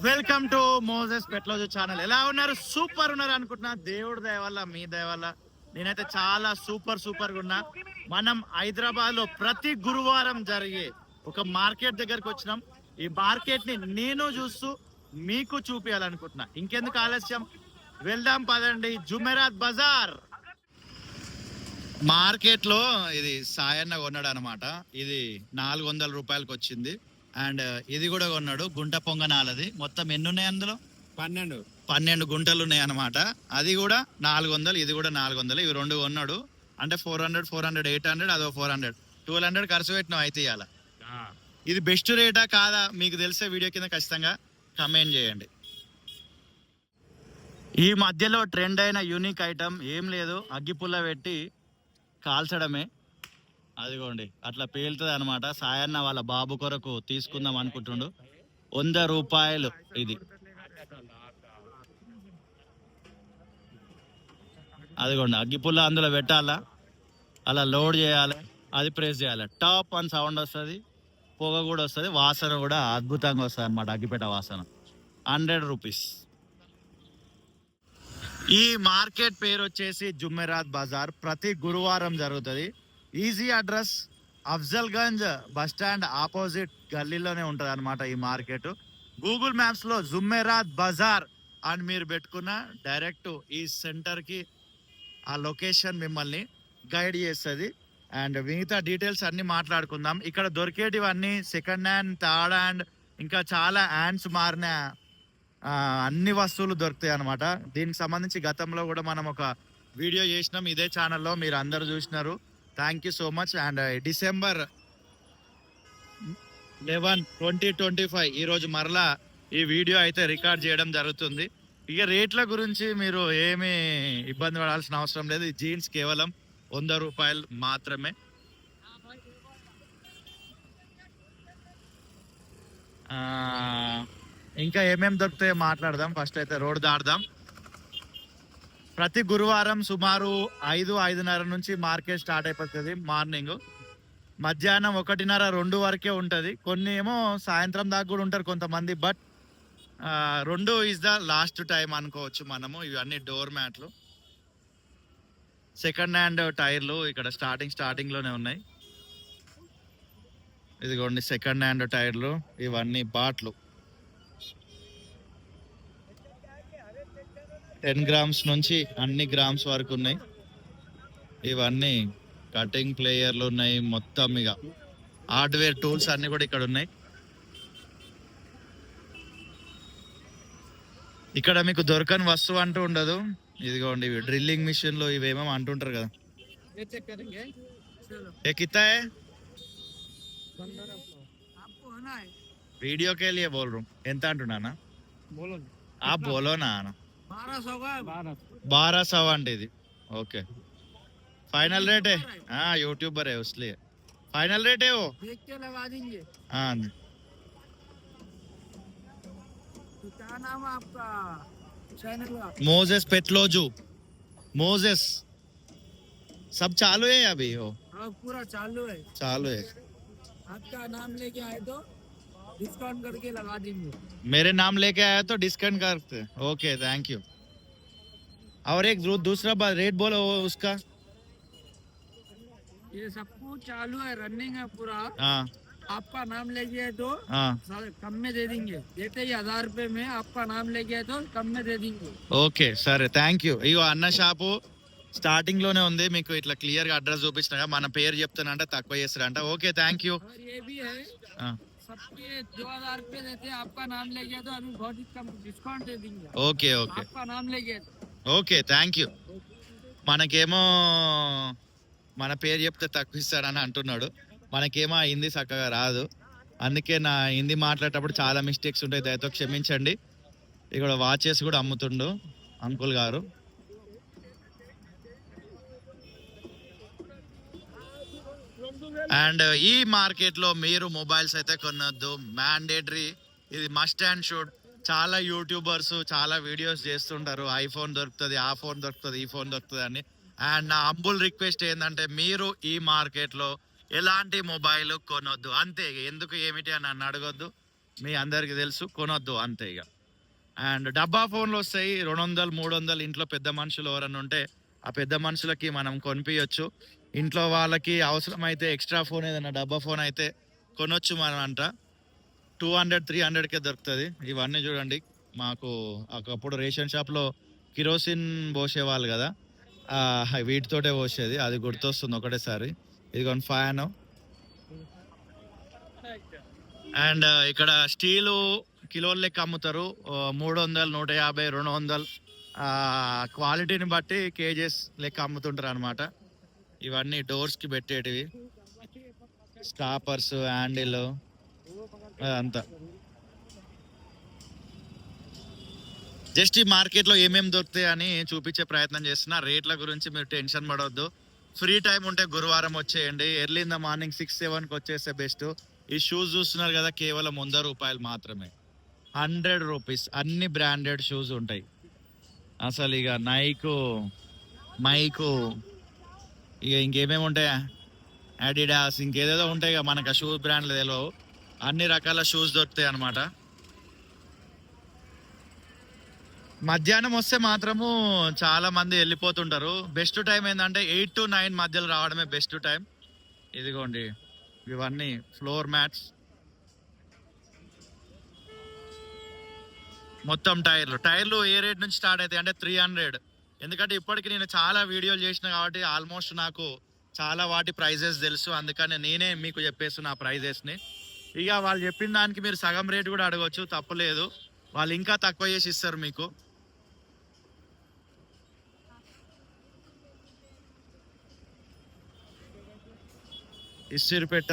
Welcome to Moses పెట్లోజు channel. ఎలా ఉన్నారు? Super ఉన్నారు అనుకుంటున్నా. దేవుడి దయ వల్ల, మీ దయ వల్ల నేనైతే చాలా సూపర్ గా ఉన్నా. మనం హైదరాబాద్ లో ప్రతి గురువారం జరిగే ఒక మార్కెట్ దగ్గరకు వచ్చినాం. ఈ మార్కెట్ ని నేను చూస్తూ మీకు చూపించాలనుకుంటున్నా. ఇంకెందుకు ఆలస్యం, వెళ్దాం పదండి. జుమెరాత్ బజార్ మార్కెట్ లో ఇది సాయన్న కొన్నాడు అనమాట. ఇది 400 రూపాయలకి వచ్చింది. అండ్ ఇది కూడా కొన్నాడు, గుంట పొంగనాలది. మొత్తం ఎన్ని ఉన్నాయి అందులో? 12 గుంటలు ఉన్నాయి అనమాట. అది కూడా 400, ఇది కూడా 400. ఇవి రెండు కొన్నాడు. అంటే 400, 800, అదో 400, 1200 ఖర్చు పెట్టినాం అయితే ఇవాళ. ఇది బెస్ట్ రేటా కాదా మీకు తెలిసే వీడియో కింద ఖచ్చితంగా కమెంట్ చేయండి. ఈ మధ్యలో ట్రెండ్ అయిన యూనిక్ ఐటమ్ ఏం లేదు, అగ్గిపుల్ల పెట్టి కాల్చడమే. అదిగోండి అట్లా పేలుతుంది అనమాట. సాయన్న వాళ్ళ బాబు కొరకు తీసుకుందాం అనుకుంటుండు. 100 రూపాయలు ఇది. అదిగోండి అగ్గిపుల్ల అందులో పెట్టాలా, అలా లోడ్ చేయాలి, అది ప్రెస్ చేయాలి, టాప్ అని సౌండ్ వస్తుంది, పొగ కూడా వస్తుంది, వాసన కూడా అద్భుతంగా వస్తుంది అనమాట. అగ్గిపెట్ట వాసన. 100 రూపీస్. ఈ మార్కెట్ పేరు వచ్చేసి జుమెరాత్ బజార్. ప్రతి గురువారం జరుగుతుంది. Easy address Afzal Gunj bus stand opposite గల్లీలోనే ఉంటుంది అనమాట ఈ మార్కెట్. గూగుల్ మ్యాప్స్ లో జుమెరాత్ బజార్ అని మీరు పెట్టుకున్న డైరెక్ట్ ఈ సెంటర్ కి ఆ లొకేషన్ మిమ్మల్ని గైడ్ చేస్తుంది. అండ్ మిగతా డీటెయిల్స్ అన్ని మాట్లాడుకుందాం. ఇక్కడ దొరికేటివన్నీ సెకండ్ హ్యాండ్, థర్డ్ హ్యాండ్, ఇంకా చాలా హ్యాండ్స్ మారిన అన్ని వస్తువులు దొరుకుతాయి అనమాట. దీనికి సంబంధించి గతంలో కూడా మనం ఒక వీడియో చేసినాం ఇదే ఛానల్లో, మీరు అందరు చూసినారు. Thank you so much. And December 11, 2025 ఈరోజు మరలా ఈ వీడియో అయితే రికార్డ్ చేయడం జరుగుతుంది. ఇక రేట్ల గురించి మీరు ఏమీ ఇబ్బంది పడాల్సిన అవసరం లేదు. ఈ జీన్స్ కేవలం 100 రూపాయలు మాత్రమే. ఇంకా ఏమేమి దొరుకుతాయో మాట్లాడదాం. ఫస్ట్ అయితే రోడ్ దాడదాం. ప్రతి గురువారం సుమారు 5-5:30 నుంచి మార్కెట్ స్టార్ట్ అయిపోతుంది. మార్నింగ్ మధ్యాహ్నం 1:30, 2 వరకే ఉంటుంది. కొన్ని ఏమో సాయంత్రం దాకా కూడా ఉంటారు కొంతమంది. But 2 is the last time అనుకోవచ్చు మనము. ఇవన్నీ డోర్ మ్యాట్లు, సెకండ్ హ్యాండ్ టైర్లు ఇక్కడ స్టార్టింగ్ లోనే ఉన్నాయి. ఇదిగోండి సెకండ్ హ్యాండ్ టైర్లు, ఇవన్నీ బాట్లు 10 గ్రామ్స్ నుంచి అన్ని గ్రామ్స్ వరకు ఉన్నాయి. ఇవన్నీ కటింగ్ ప్లేయర్లు ఉన్నాయి. మొత్తం ఇక హార్డ్వేర్ టూల్స్ అన్ని కూడా ఇక్కడ ఉన్నాయి. ఇక్కడ మీకు దొరకని వస్తువు అంటూ ఉండదు. ఇదిగోండి ఇవి డ్రిల్లింగ్ మిషన్లు, ఇవేమో అంటుంటారు కదా. ఏ కిత్తా హై? వీడియో కే లియే బోల్ రూ. ఎంత అంటున్నానా? ఆ బోలోనా? 1200 అంటే ఇది. ఓకే, फाइनल रेट है? हाँ यूट्यूबर है इसलिए फाइनल रेट है वो, देख के लगा देंगे. हाँ क्या नाम है आपका चैनल का? मोजेस पेटलोजू. मोजेस सब चालू है अभी? हो पूरा चालू है. आपका नाम लेके आए तो डिस्काउंट करके लगा देंगे. मेरे नाम लेके आया तो डिस्काउंट करते. Okay thank you. और एक दूसरा रेट बोलो उसका. ये सब कुछ चालू है, रनिंग है पूरा. हाँ आपका नाम लेके आए तो कम में दे देंगे. देते ही 1000 रुपए में आपका नाम लेके आए तो कम में दे देंगे. ఓకే సరే థ్యాంక్ యూ. ఇగో అన్న షాపు స్టార్టింగ్ లోనే ఉంది. మీకు ఇట్లా క్లియర్ గా అడ్రస్ చూపించిన మన పేరు చెప్తానంటే తక్కువ చేస్తారంట. Okay thank you. सबके 2000 रुपए देते, आपका नाम ले गया तो अभी बहुत कम डिस्काउंट दे देंगे. ఓకే आपका नाम ले गया. Okay thank you. మనకేమో మన పేరు చెప్తే తక్కువ ఇస్తాడని అంటున్నాడు. మనకేమో హిందీ చక్కగా రాదు, అందుకే నా హిందీ మాట్లాడేటప్పుడు చాలా మిస్టేక్స్ ఉంటాయి, దయతో క్షమించండి. ఇక్కడ వాచెస్ కూడా అమ్ముతుండు అంకుల్ గారు. అండ్ ఈ మార్కెట్ లో మీరు మొబైల్స్ అయితే కొనొద్దు, మ్యాండేటరీ. ఇది మస్ట్ అండ్ షుడ్. చాలా యూట్యూబర్స్ చాలా వీడియోస్ చేస్తుంటారు, ఐఫోన్ దొరుకుతుంది, ఆ ఫోన్ దొరుకుతుంది, ఈ ఫోన్ దొరుకుతుంది అని. అండ్ నా హంబుల్ రిక్వెస్ట్ ఏంటంటే మీరు ఈ మార్కెట్ లో ఎలాంటి మొబైల్ కొనొద్దు అంతే. ఎందుకు ఏమిటి అని నన్ను అడగొద్దు. మీ అందరికి తెలుసు, కొనొద్దు అంతే ఇక. అండ్ డబ్బా ఫోన్లు వస్తాయి 200 300. ఇంట్లో పెద్ద మనుషులు ఎవరన్నా ఉంటే ఆ పెద్ద మనుషులకి మనం కొనిపించచ్చు. ఇంట్లో వాళ్ళకి అవసరమైతే ఎక్స్ట్రా ఫోన్ ఏదైనా డబ్బా ఫోన్ అయితే కొనొచ్చు మనం అంట. 200 300కే దొరుకుతుంది. ఇవన్నీ చూడండి, మాకు ఒకప్పుడు రేషన్ షాప్లో కిరోసిన్ పోసేవాళ్ళు కదా, వీటితోటే పోసేది, అది గుర్తొస్తుంది ఒకటేసారి. ఇదిగోండి ఫ్యాను. అండ్ ఇక్కడ స్టీలు కిలోల లెక్క అమ్ముతారు. 300 150 200 క్వాలిటీని బట్టి కేజెస్ లెక్క అమ్ముతుంటారు అనమాట. ఇవన్నీ డోర్స్కి పెట్టేటివి, స్టాపర్స్, హ్యాండిల్, అదంతా. జస్ట్ ఈ మార్కెట్లో ఏమేమి దొరుకుతాయి అని చూపించే ప్రయత్నం చేస్తున్నా. రేట్ల గురించి మీరు టెన్షన్ పడవద్దు. ఫ్రీ టైం ఉంటే గురువారం వచ్చేయండి. ఎర్లీ ఇన్ ద మార్నింగ్ 6 7కి వచ్చేస్తే బెస్ట్. ఈ షూస్ చూస్తున్నారు కదా, కేవలం 100 రూపాయలు మాత్రమే. 100 రూపీస్, అన్ని బ్రాండెడ్ షూస్ ఉంటాయి. అసలు ఇక నైకు, మైకు, ఇక ఇంకేమేమి ఉంటాయా, అడిడాస్, ఇంకేదేదో ఉంటాయి కదా, మనకు ఆ షూ బ్రాండ్లు తెలియవు. అన్ని రకాల షూస్ దొరుకుతాయి అనమాట. మధ్యాహ్నం వస్తే మాత్రము చాలా మంది వెళ్ళిపోతుంటారు. బెస్ట్ టైం ఏంటంటే 8 to 9 మధ్యలో రావడమే బెస్ట్ టైం. ఇదిగోండి ఇవన్నీ ఫ్లోర్ మ్యాట్స్, మొత్తం టైర్లు ఏ రేట్ నుంచి స్టార్ట్ అవుతాయి అంటే 300. ఎందుకంటే ఇప్పటికి నేను చాలా వీడియోలు చేసిన కాబట్టి ఆల్మోస్ట్ నాకు చాలా వాటి ప్రైజెస్ తెలుసు. అందుకని నేనే మీకు చెప్పేస్తున్నా ఆ ప్రైజెస్ని. ఇక వాళ్ళు చెప్పిన దానికి మీరు సగం రేటు కూడా అడగవచ్చు, తప్పులేదు. వాళ్ళు ఇంకా తక్కువ చేసి ఇస్తారు మీకు. ఇస్తిరిపెట్ట,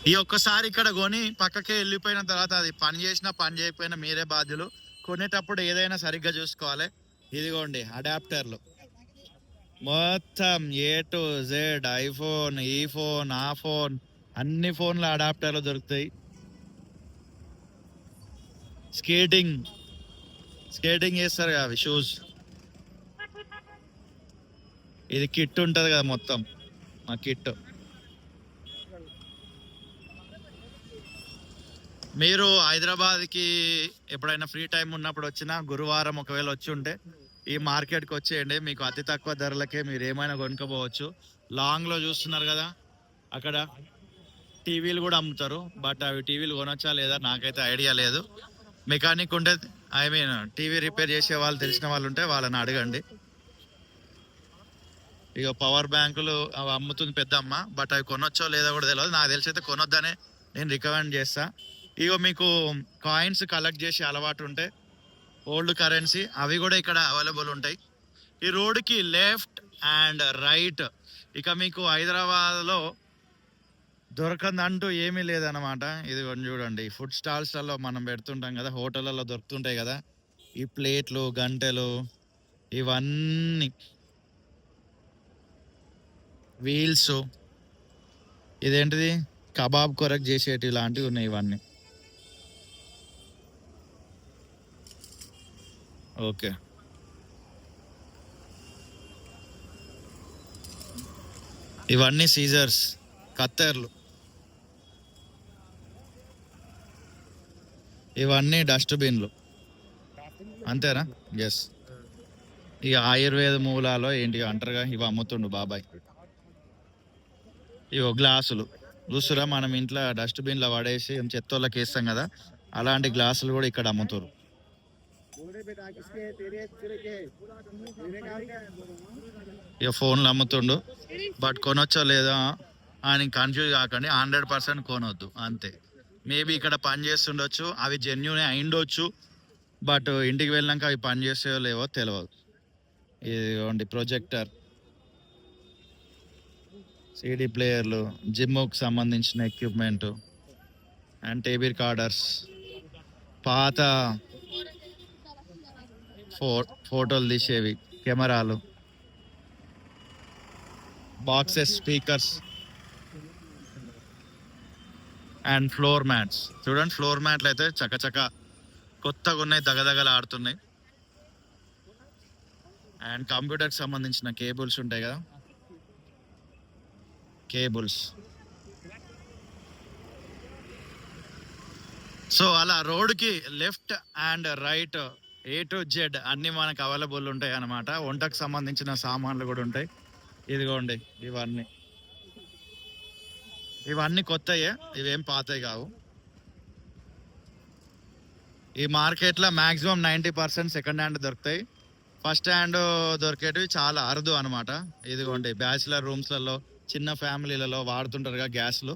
ఈ ఒక్కసారి ఇక్కడ కొని పక్కకే వెళ్ళిపోయిన తర్వాత అది పని చేసినా పని చేయకపోయినా మీరే బాధ్యులు. కొనేటప్పుడు ఏదైనా సరిగ్గా చూసుకోవాలి. ఇదిగోండి అడాప్టర్లు మొత్తం A to Z, ఐఫోన్, ఈ ఫోన్, ఆ ఫోన్, అన్ని ఫోన్ల అడాప్టర్లు దొరుకుతాయి. స్కేటింగ్ చేస్తారు కదా అవి షూస్. ఇది కిట్ ఉంటుంది కదా, మొత్తం మా కిట్. మీరు హైదరాబాద్కి ఎప్పుడైనా ఫ్రీ టైం ఉన్నప్పుడు వచ్చినా, గురువారం ఒకవేళ వచ్చి ఉంటే ఈ మార్కెట్కి వచ్చేయండి. మీకు అతి తక్కువ ధరలకే మీరు ఏమైనా కొనుక్కోపోవచ్చు. లాంగ్లో చూస్తున్నారు కదా, అక్కడ టీవీలు కూడా అమ్ముతారు. బట్ అవి టీవీలు కొనొచ్చా లేదా నాకైతే ఐడియా లేదు. మెకానిక్ ఉంటే, ఐ మీన్ టీవీ రిపేర్ చేసే వాళ్ళు తెలిసిన వాళ్ళు ఉంటే వాళ్ళని అడగండి. ఇక పవర్ బ్యాంకులు అవి అమ్ముతుంది పెద్దమ్మ, బట్ అవి కొనొచ్చో లేదో కూడా తెలియదు. నాకు తెలిసి అయితే కొనొద్దనే నేను రికమెండ్ చేస్తా. ఇగో మీకు కాయిన్స్ కలెక్ట్ చేసి అలవాటు ఉంటే, ఓల్డ్ కరెన్సీ, అవి కూడా ఇక్కడ అవైలబుల్ ఉంటాయి. ఈ రోడ్డుకి లెఫ్ట్ అండ్ రైట్. ఇక మీకు హైదరాబాద్లో దొరకందంటూ ఏమీ లేదనమాట. ఇది చూడండి, ఫుడ్ స్టాల్స్లలో మనం పెడుతుంటాం కదా, హోటళ్ళలో దొరుకుతుంటాయి కదా ఈ ప్లేట్లు, గంటెలు, ఇవన్నీ వీల్స్, ఇదేంటిది కబాబ్ కొరకు చేసేటి ఇలాంటివి ఉన్నాయి ఇవన్నీ. ఓకే, ఇవన్నీ సీజర్స్, కత్తెర్లు, ఇవన్నీ డస్ట్బిన్లు, అంతేనా? ఎస్. ఇక ఆయుర్వేద మూలాలో ఏంటి అంటారుగా, ఇవి అమ్ముతుండు బాబాయ్. ఇవో గ్లాసులు చూస్తురా, మనం ఇంట్లో డస్ట్బిన్లో పడేసి చెత్తోళ్ళకి వేస్తాం కదా, అలాంటి గ్లాసులు కూడా ఇక్కడ అమ్ముతారు. ఇక ఫోన్లు అమ్ముతుండు, బట్ కొనొచ్చో లేదా అని కన్ఫ్యూజ్ కాకండి. 100% కొనొద్దు అంతే. మేబీ ఇక్కడ పని చేస్తుండొచ్చు, అవి జెన్యూన్ అయిండొచ్చు, బట్ ఇంటికి వెళ్ళినాక అవి పని చేసేవో లేవో తెలియదు. ఇదిగోండి ప్రొజెక్టర్, సిడి ప్లేయర్లు, జిమ్కి సంబంధించిన ఎక్విప్మెంట్ అండ్ టేబుల్ రికార్డర్స్, పాత ఫోటోలు తీసేవి కెమెరాలు, boxes, speakers and floor mats. చూడండి, ఫ్లోర్ మ్యాట్లు అయితే చకచక కొత్తగా ఉన్నాయి, దగదగలు ఆడుతున్నాయి. అండ్ కంప్యూటర్కి సంబంధించిన కేబుల్స్ ఉంటాయి కదా, కేబుల్స్. సో అలా రోడ్కి left and right A to Z అన్ని మనకు అవైలబుల్ ఉంటాయి అన్నమాట. వంటకు సంబంధించిన సామాన్లు కూడా ఉంటాయి. ఇదిగోండి ఇవన్నీ కొత్తయే, ఇవేం పాతవి కావు. ఈ మార్కెట్లో మ్యాక్సిమం 90% సెకండ్ హ్యాండ్ దొరుకుతాయి. ఫస్ట్ హ్యాండ్ దొరికేటివి చాలా అరుదు అనమాట. ఇదిగోండి బ్యాచిలర్ రూమ్స్లలో చిన్న ఫ్యామిలీలలో వాడుతుంటారుగా గ్యాస్లు.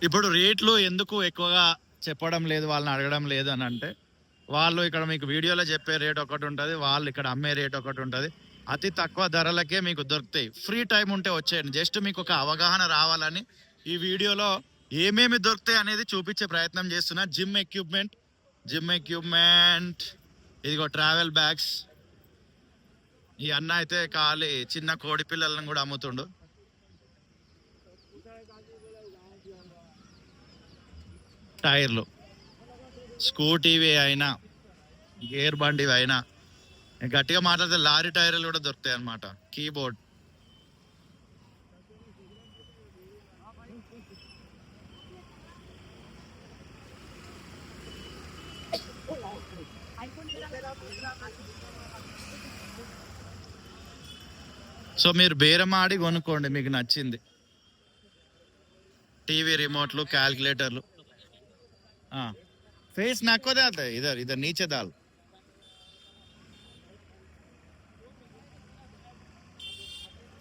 ఇప్పుడు రేట్లు ఎందుకు ఎక్కువగా చెప్పడం లేదు, వాళ్ళని అడగడం లేదు అని అంటే, వాళ్ళు ఇక్కడ మీకు వీడియోలో చెప్పే రేట్ ఒకటి ఉంటుంది, వాళ్ళు ఇక్కడ అమ్మే రేట్ ఒకటి ఉంటుంది. అతి తక్కువ ధరలకే మీకు దొరుకుతాయి. ఫ్రీ టైం ఉంటే వచ్చేయండి. జస్ట్ మీకు ఒక అవగాహన రావాలని ఈ వీడియోలో ఏమేమి దొరుకుతాయి అనేది చూపించే ప్రయత్నం చేస్తున్నా. జిమ్ ఎక్విప్మెంట్, ఇదిగో ట్రావెల్ బ్యాగ్స్. ఈ అన్న అయితే ఖాళీ చిన్న కోడి పిల్లలను కూడా అమ్ముతుండు. టైర్లు, స్కూటీవి అయినా గేర్ బండివి అయినా, గట్టిగా మాట్లాడితే లారీ టైర్లు కూడా దొరుకుతాయి అన్నమాట. కీబోర్డ్, సో మీరు బేరమాడి కొనుక్కోండి మీకు నచ్చింది. టీవీ రిమోట్లు, క్యాల్కులేటర్లు. फेस नाको जाता है, इधर इधर नीचे डाल.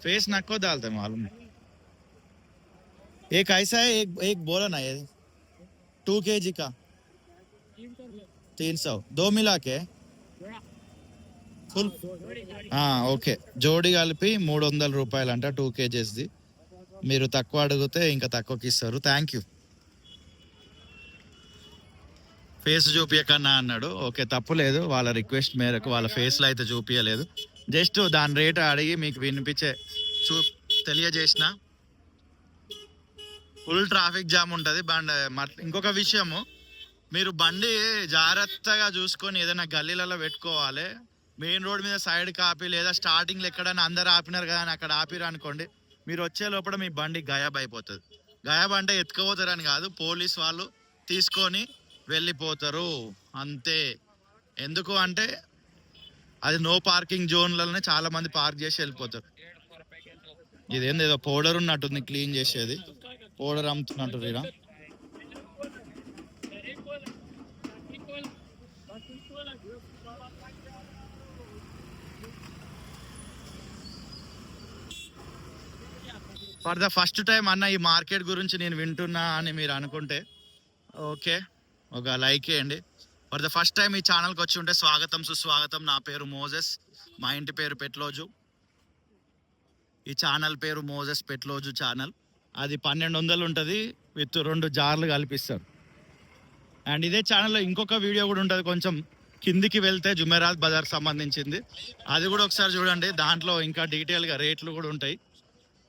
फेस नाको डालते हैं मालूम. एक ऐसा है, एक बोला ना ये 2 kg का 300, 2 मिला के ఫుల్. ఓకే, జోడి కలిపి 300 రూపాయలు అంట 2 kgsది. మీరు తక్కువ అడిగితే ఇంకా తక్కువకి ఇస్తారు. Thank you. ఫేస్ చూపించకన్నా అన్నాడు. ఓకే, తప్పులేదు, వాళ్ళ రిక్వెస్ట్ మేరకు వాళ్ళ ఫేస్లో అయితే చూపించలేదు. జస్ట్ దాని రేట్ అడిగి మీకు వినిపించే తెలియజేసిన. ఫుల్ ట్రాఫిక్ జామ్ ఉంటుంది. ఇంకొక విషయము, మీరు బండి జాగ్రత్తగా చూసుకొని ఏదైనా గల్లీలలో పెట్టుకోవాలి. మెయిన్ రోడ్ మీద సైడ్ కాపీ లేదా స్టార్టింగ్లో ఎక్కడైనా అందరు ఆపినారు కదా అని అక్కడ ఆపిరు అనుకోండి, మీరు వచ్చే లోపల మీ బండి గాయాబ్ అయిపోతుంది. గాయాబ్ అంటే ఎత్తుకుపోతారని కాదు, పోలీస్ వాళ్ళు తీసుకొని వెళ్ళిపోతారు అంతే. ఎందుకు అంటే అది నో పార్కింగ్ జోన్లలోనే చాలా మంది పార్క్ చేసి వెళ్ళిపోతారు. ఇదేంది ఏదో పౌడర్ ఉన్నట్టుంది, క్లీన్ చేసేది పౌడర్ అమ్ముతున్నట్టు. ఇలా ఫర్ ద ఫస్ట్ టైం అన్న ఈ మార్కెట్ గురించి నేను వింటున్నా అని మీరు అనుకుంటే ఓకే, ఒక లైక్ చేయండి. ఫర్ ద ఫస్ట్ టైం ఈ ఛానల్కి వచ్చి ఉంటే స్వాగతం, సుస్వాగతం. నా పేరు మోజెస్, మా ఇంటి పేరు పెట్లోజు. ఈ ఛానల్ పేరు మోజెస్ పెట్లోజు ఛానల్. అది 1200 ఉంటుంది, విత్ 2 జార్లు కల్పిస్తారు. అండ్ ఇదే ఛానల్లో ఇంకొక వీడియో కూడా ఉంటుంది, కొంచెం కిందికి వెళ్తే జుమెరాత్ బజార్ సంబంధించింది. అది కూడా ఒకసారి చూడండి. దాంట్లో ఇంకా డీటెయిల్గా రేట్లు కూడా ఉంటాయి.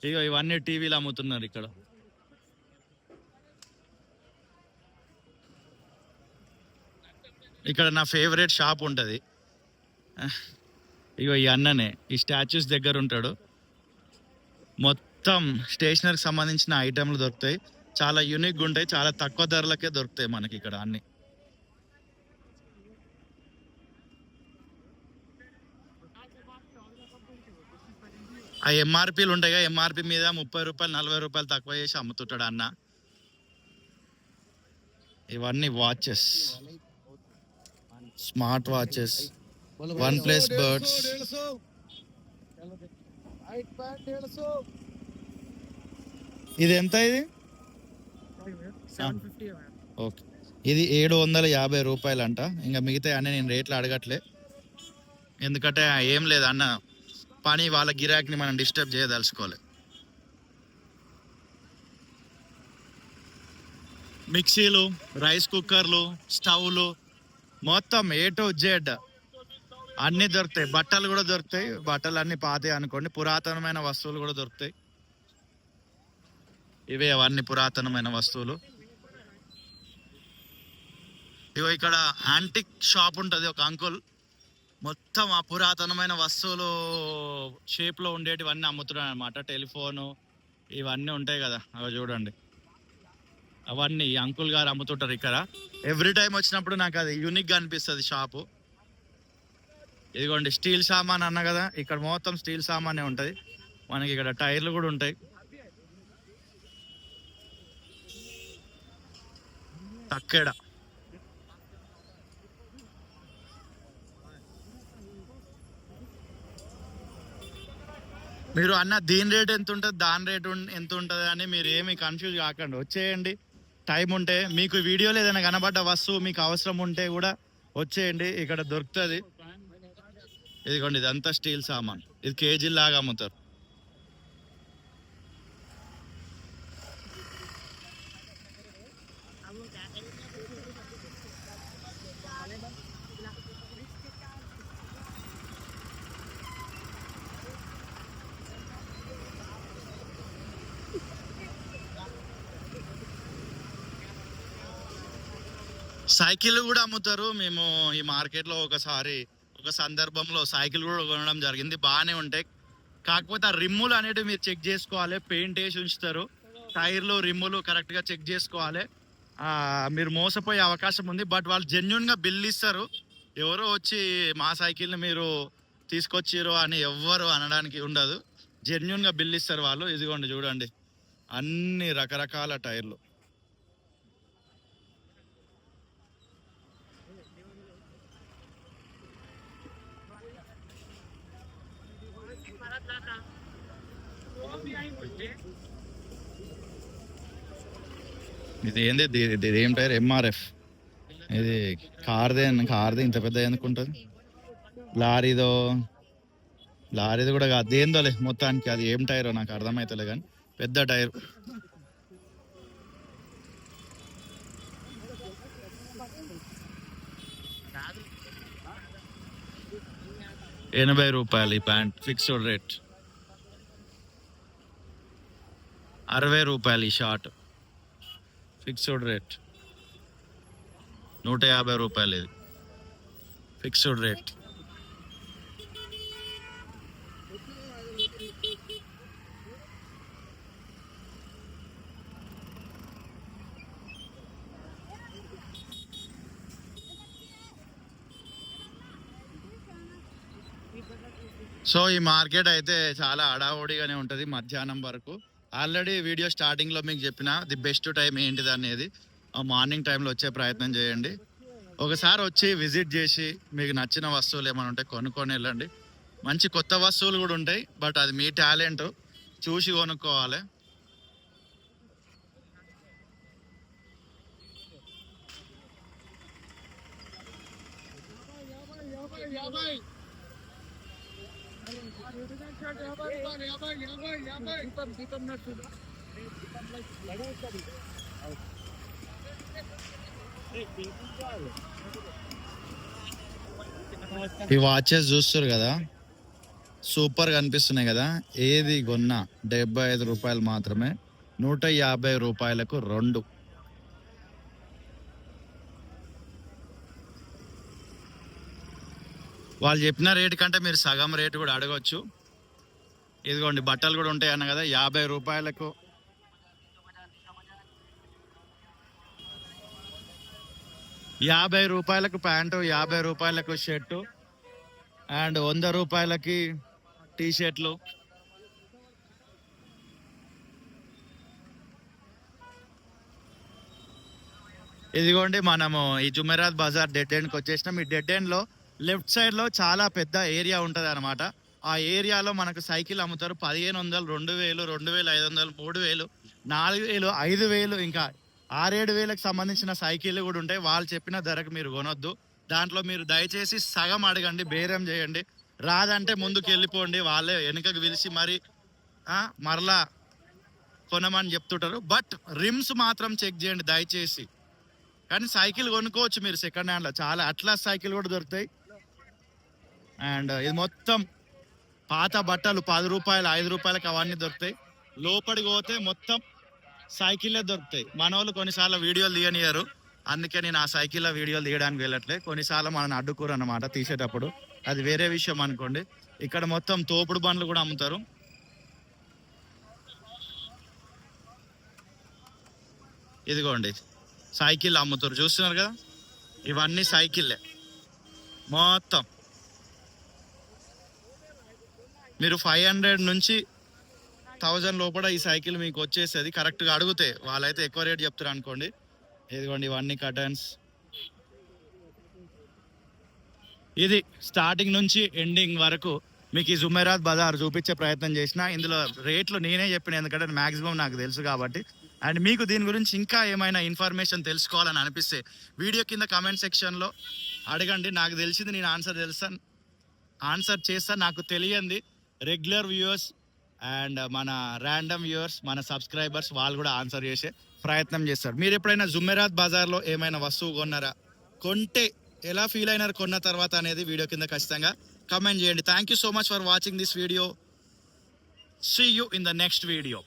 ఇక ఇవన్నీ టీవీలు అమ్ముతున్నారు ఇక్కడ. ఇక్కడ నా ఫేవరెట్ షాప్ ఉంటుంది. ఇగో ఈ అన్ననే ఈ స్టాచ్యూస్ దగ్గర ఉంటాడు. మొత్తం స్టేషనరీకి సంబంధించిన ఐటెంలు దొరుకుతాయి. చాలా యూనిక్గా ఉంటాయి, చాలా తక్కువ ధరలకే దొరుకుతాయి మనకి ఇక్కడ అన్ని. ఆ ఎంఆర్పీలు ఉంటాయి కదా, ఎంఆర్పీ మీద 30 రూపాయలు 40 రూపాయలు తక్కువ చేసి అమ్ముతుంటాడు అన్న. ఇవన్నీ watches, smart watches, OnePlus birds. ఇది ఎంత? ఇది ఓకే, ఇది 750 రూపాయలు అంట. ఇంకా మిగతా అన్నీ నేను రేట్లు అడగట్లే, ఎందుకంటే ఏం లేదు అన్న పని, వాళ్ళ గిరాకీని మనం డిస్టర్బ్ చేయదలుచుకోవాలి. మిక్సీలు, రైస్ కుక్కర్లు, స్టవ్లు, మొత్తం A to Z అన్నీ దొరుకుతాయి. బట్టలు కూడా దొరుకుతాయి. బట్టలు అన్నీ పాతాయి అనుకోండి. పురాతనమైన వస్తువులు కూడా దొరుకుతాయి. ఇవే అవన్నీ పురాతనమైన వస్తువులు. ఇగో ఇక్కడ యాంటిక్ షాప్ ఉంటుంది, ఒక అంకుల్ మొత్తం ఆ పురాతనమైన వస్తువులు షేప్ లో ఉండేటివన్నీ అమ్ముతున్నాడు అనమాట. టెలిఫోను ఇవన్నీ ఉంటాయి కదా, అవి చూడండి, అవన్నీ ఈ అంకుల్ గారు అమ్ముతుంటారు ఇక్కడ. ఎవ్రీ టైం వచ్చినప్పుడు నాకు అది యూనిక్ గా అనిపిస్తుంది షాపు. ఇదిగోండి స్టీల్ సామాన్ అన్న కదా, ఇక్కడ మొత్తం స్టీల్ సామానే ఉంటది. మనకి ఇక్కడ టైర్లు కూడా ఉంటాయి. తక్కెడ మీరు అన్న దీని రేట్ ఎంత ఉంటుంది, దాని రేట్ ఎంత ఉంటుంది అని మీరు ఏమి కన్ఫ్యూజ్ కాకండి, వచ్చేయండి. టైం ఉంటే మీకు వీడియోలో ఏదైనా కనబడ్డ వస్తువు మీకు అవసరం ఉంటే కూడా వచ్చేయండి, ఇక్కడ దొరుకుతుంది. ఇదిగోండి ఇదంతా స్టీల్ సామాన్, ఇది కేజీ లాగా అమ్ముతారు. సైకిల్ కూడా అమ్ముతారు. మేము ఈ మార్కెట్ లో ఒకసారి ఒక సందర్భంలో సైకిల్ కూడా కొనడం జరిగింది, బాగానే ఉంటాయి. కాకపోతే ఆ రిమ్ములు అనేటివి మీరు చెక్ చేసుకోవాలి, పెయింట్ వేసి ఉంచుతారు. టైర్లు రిమ్ములు కరెక్ట్ గా చెక్ చేసుకోవాలి. మీరు మోసపోయే అవకాశం ఉంది. బట్ వాళ్ళు జెన్యున్ గా బిల్ ఇస్తారు. ఎవరో వచ్చి మా సైకిల్ని మీరు తీసుకొచ్చిరు అని ఎవ్వరు అనడానికి ఉండదు, జెన్యున్ గా బిల్ ఇస్తారు వాళ్ళు. ఇదిగోండి చూడండి అన్ని రకరకాల టైర్లు. ఇది ఏంది, ఇది ఏం టైర్? ఎంఆర్ఎఫ్. ఇది కార్దే ఇంత పెద్ద ఎందుకుంటుంది? లారీదో కూడా కాదు, దేందోలే మొత్తానికి. అది ఏం టైరో నాకు అర్థమవుతలే కానీ పెద్ద టైర్. ₹80 ఈ ప్యాంట్ ఫిక్స్డ్ రేట్. ₹60 ఈ షార్ట్ ఫిక్స్డ్ రేట్. ₹150 ఇది ఫిక్స్డ్ రేట్. సో ఈ మార్కెట్ అయితే చాలా హడావుడిగానే ఉంటుంది మధ్యాహ్నం వరకు. ఆల్రెడీ వీడియో స్టార్టింగ్లో మీకు చెప్పిన ది బెస్ట్ టైం ఏంటిది అనేది. మార్నింగ్ టైంలో వచ్చే ప్రయత్నం చేయండి. ఒకసారి వచ్చి విజిట్ చేసి మీకు నచ్చిన వస్తువులు ఏమైనా ఉంటే కొనుక్కొని వెళ్ళండి. మంచి కొత్త వస్తువులు కూడా ఉంటాయి, బట్ అది మీ టాలెంట్, చూసి కొనుక్కోవాలి. ఈ వాచెస్ చూస్తారు కదా, సూపర్ గా అనిపిస్తున్నాయి కదా. ఏది కొన్నా ₹75 మాత్రమే, ₹150 2. వాళ్ళు చెప్పిన రేటు కంటే మీరు సగం రేటు కూడా అడగచ్చు. ఇదిగోండి బట్టలు కూడా ఉంటాయి అన్న కదా, ₹50. ₹50 ప్యాంటు, ₹50 షర్టు, అండ్ ₹100 టీ షర్ట్లు. ఇదిగోండి మనము ఈ జుమెరాత్ బజార్ డెడ్ ఎండ్కి వచ్చేసినాం. ఈ డెడ్ ఎండ్లో లెఫ్ట్ సైడ్లో చాలా పెద్ద ఏరియా ఉంటుంది అనమాట. ఆ ఏరియాలో మనకు సైకిల్ అమ్ముతారు. 1500, 2000, 2500, 3000, 4000, 5000, ఇంకా 6-7 సంబంధించిన సైకిళ్ళు కూడా ఉంటాయి. వాళ్ళు చెప్పిన ధరకు మీరు కొనొద్దు. దాంట్లో మీరు దయచేసి సగం అడగండి, బేరం చేయండి. రాదంటే ముందుకు వెళ్ళిపోండి, వాళ్ళే వెనుకకు పిలిచి మరి మరలా కొనమని చెప్తుంటారు. బట్ రిమ్స్ మాత్రం చెక్ చేయండి దయచేసి. కానీ సైకిల్ కొనుక్కోవచ్చు మీరు సెకండ్ హ్యాండ్లో, చాలా అట్లాస్ సైకిల్ కూడా దొరుకుతాయి. అండ్ ఇది మొత్తం పాత బట్టలు ₹10, ₹5 అవన్నీ దొరుకుతాయి. లోపలికి పోతే మొత్తం సైకిల్లే దొరుకుతాయి. మన వాళ్ళు కొన్నిసార్లు వీడియోలు తీయనియరు, అందుకే నేను ఆ సైకిల్లో వీడియోలు తీయడానికి వెళ్ళట్లే. కొన్నిసార్లు మనల్ని అడ్డుకోరు అన్నమాట తీసేటప్పుడు, అది వేరే విషయం అనుకోండి. ఇక్కడ మొత్తం తోపుడు బండ్లు కూడా అమ్ముతారు. ఇదిగోండి సైకిల్ అమ్ముతారు, చూస్తున్నారు కదా, ఇవన్నీ సైకిల్లే మొత్తం. మీరు 500 నుంచి 1000 లోపల ఈ సైకిల్ మీకు వచ్చేసేది కరెక్ట్గా అడిగితే. వాళ్ళైతే ఎక్కువ రేట్ చెప్తారు అనుకోండి. ఇదిగోండి ఇవన్నీ కటన్స్. ఇది స్టార్టింగ్ నుంచి ఎండింగ్ వరకు మీకు ఈ జుమెరాత్ బజార్ చూపించే ప్రయత్నం చేసిన. ఇందులో రేట్లు నేనే చెప్పిన, ఎందుకంటే మ్యాక్సిమం నాకు తెలుసు కాబట్టి. అండ్ మీకు దీని గురించి ఇంకా ఏమైనా ఇన్ఫర్మేషన్ తెలుసుకోవాలని అనిపిస్తే వీడియో కింద కమెంట్ సెక్షన్లో అడగండి. నాకు తెలిసింది నేను ఆన్సర్ చేస్తాను. నాకు తెలియంది రెగ్యులర్ వ్యూవర్స్ అండ్ మన ర్యాండమ్ వ్యూవర్స్, మన సబ్స్క్రైబర్స్, వాళ్ళు కూడా ఆన్సర్ చేసే ప్రయత్నం చేస్తారు. మీరు ఎప్పుడైనా జుమెరాత్ బజార్లో ఏమైనా వస్తువు కొన్నారా, కొంటే ఎలా ఫీల్ అయినారు కొన్న తర్వాత అనేది వీడియో కింద ఖచ్చితంగా కమెంట్ చేయండి. Thank you so much for watching this video. See you in the next video.